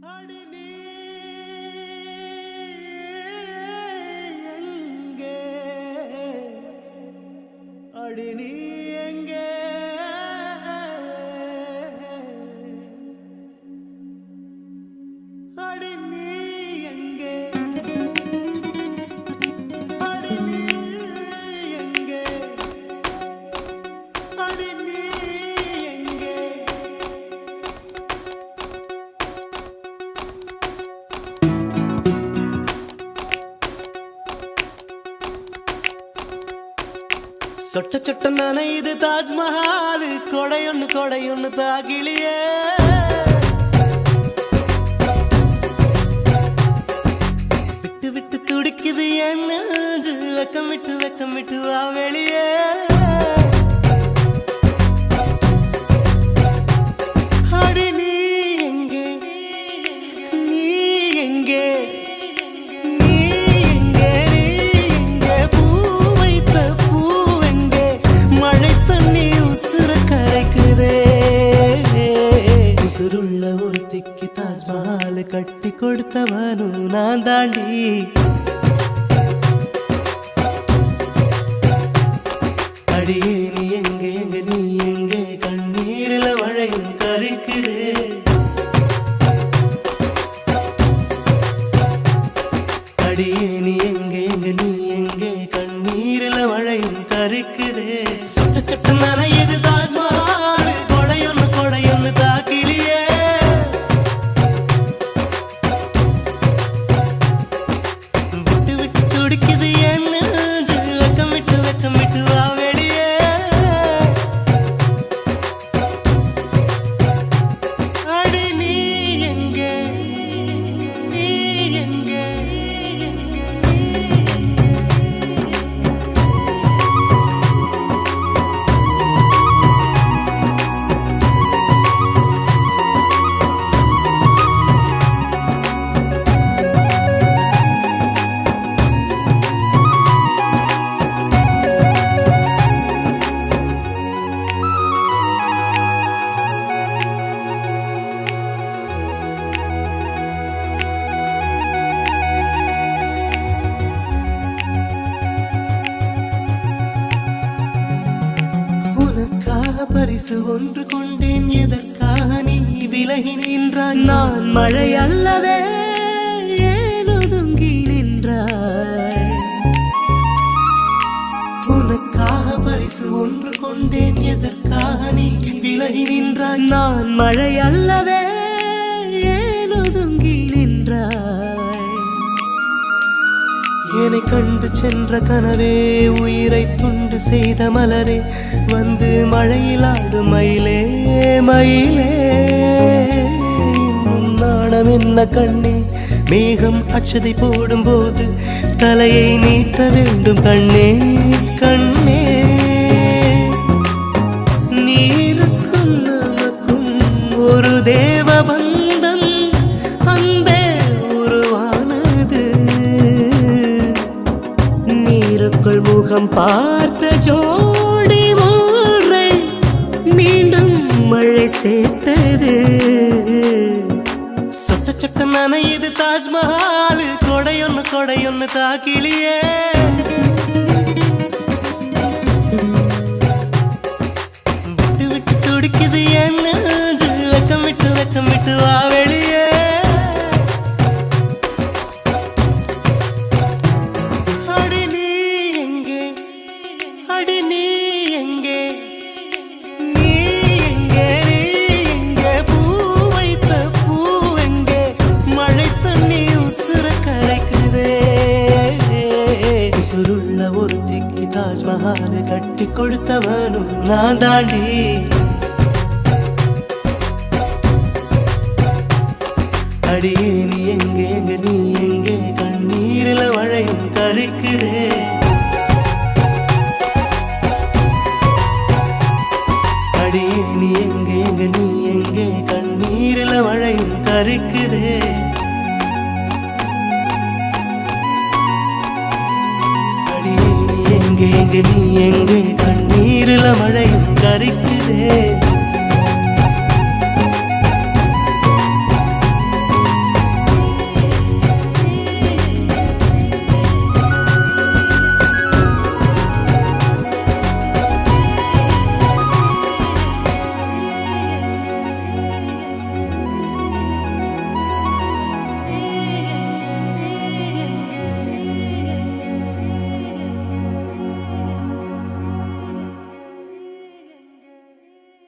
அடினி எங்கே அடினி எங்கே அடினி எங்கே அடினி எங்கே அடினி எங்கே சொட்ட சொட்ட நனையுது தாஜ்மஹால் கொடையொன்னு தாகிலியே விட்டு விட்டு துடிக்குது என் நெஞ்சு வெக்கமிட்டு வா வெளியே அடி நீ எங்கே நீ எங்கே ஒருத்திக்கு தாஜ்மஹால் கட்டி கொடுத்தவனும் நான் தாண்டி அடியே நீ எங்க நீ எங்கே கண்ணீரில மழையும் கரிக்குது அடியே நீ எங்க நீ எங்கே கண்ணீரில மழையும் கரிக்குது சொட்ட சொட்ட நனையுது தாஜ்மஹால் கொடையொன்னு தாக்கிலியே பரிசு ஒன்று கொண்டேன் எதற்காக நீ விலகி நின்றாய் நான் மழை அல்லவே ஏன் ஒதுங்கி நின்றாய் உனக்காக பரிசு ஒன்று கொண்டேன் எதற்காக நீ விலகி நின்றாய் நான் மழை அல்லவே ஏன் ஒதுங்கி நின்றாய் என்னை கண்டு சென்ற கனவே உயிரை துண்டு செய்த மலரே வந்து மழையில் ஆடும் மயிலே மயிலே நாணம் என்ன கண்ணே மேகம் அட்சதை போடும் போது தலையை நீட்ட வேண்டும் கண்ணே கண்ணே நீருக்கும் நமக்கும் ஒரு தேவ பந்தம் அன்பே உருவானது நீருக்குள் முகம் பார்த்த ஜோடி ஒன்றை மீண்டும் மழை சேர்த்தது சொட்ட சொட்ட நனையுது தாஜ்மஹால் கொடையொன்னு தாக்கிலியே விட்டு விட்டு துடிக்குது என் நெஞ்சு வெக்கமிட்டு வா வெளியே அடி நீ எங்கே நீ எங்கே பூ வைத்த பூ எங்கே மழை தண்ணி உசுர கரைக்குதே உசுருள்ள ஒருத்திக்கு தாஜ்மஹால் கட்டி கொடுத்தவனும் நான் தாண்டி அடியே நீ எங்க நீ எங்கே கண்ணீரில மழையும் கரிக்குதே நீ எங்க நீ எங்கே கண்ணீரில மழையும் கரிக்குதே அடியே நீ எங்க நீ எங்கே கண்ணீரில மழையும் கரிக்குதே